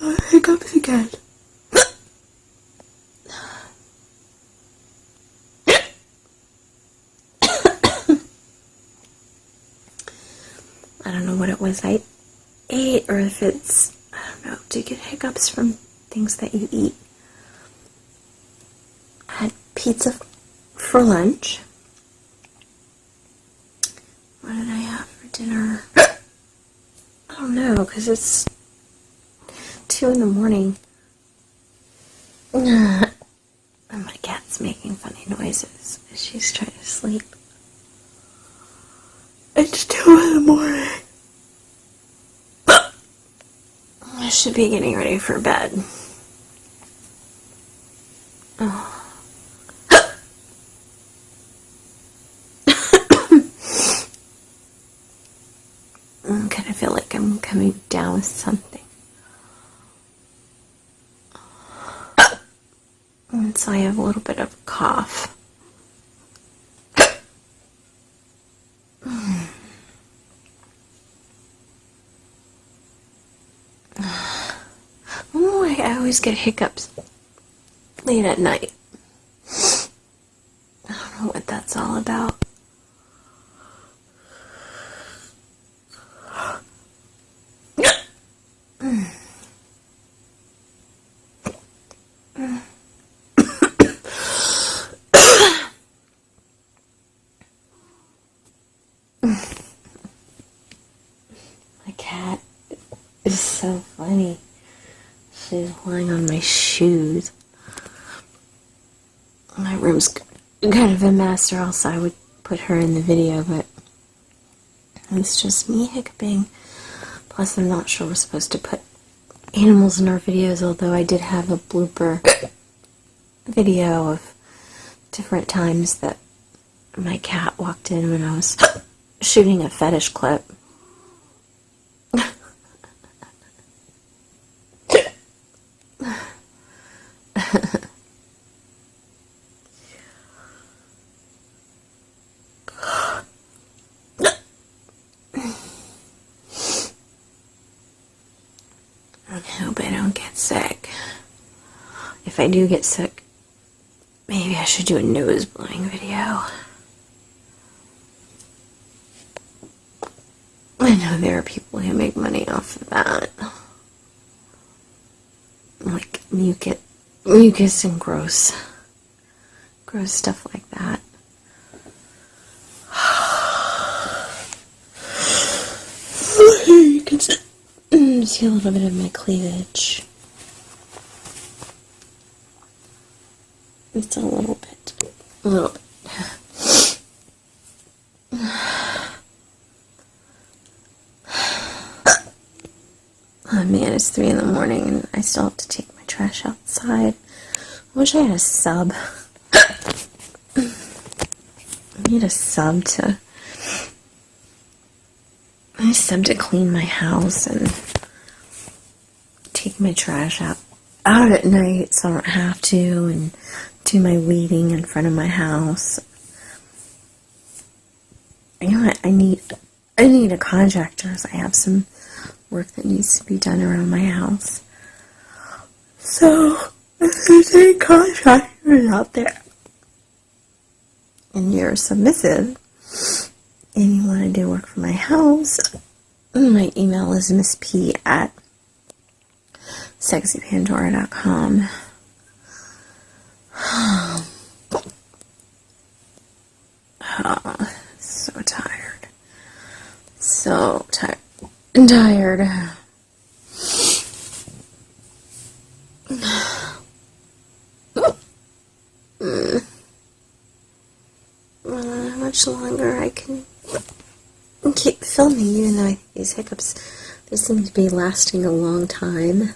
Hiccups again. I don't know what it was I ate, or if it's, I don't know, do you get hiccups from things that you eat? I had pizza for lunch. What did I have for dinner? I don't know, because it's 2 in the morning. And my cat's making funny noises as she's trying to sleep. It's 2 in the morning. I should be getting ready for bed. Oh. I kind of feel like I'm coming down with something. And so I have a little bit of a cough. Oh, I always get hiccups late at night. I don't know what that's all about. My cat is so funny. She's lying on my shoes. My room's kind of a mess, or else I would put her in the video, but it's just me hiccuping. Plus, I'm not sure we're supposed to put animals in our videos, although I did have a blooper video of different times that my cat walked in when I was shooting a fetish clip. I hope I don't get sick. If I do get sick, maybe I should do a nose blowing video. I know there are people who make money off of that. Like mucus and gross stuff like that. You can see a little bit of my cleavage. It's a little bit. Oh man, it's 3 in the morning and I still have to take my trash outside. I wish I had a sub. I need a sub to clean my house and take my trash out at night so I don't have to, and do my weeding in front of my house. You know what? I need a contractor. I have some work that needs to be done around my house. So, if there's any contractors out there and you're submissive and you want to do work for my house, my email is misspandora@sexypandora.com. Oh, so tired. So tired. Tired. How much longer I can keep filming, even though I think these hiccups, they seem to be lasting a long time.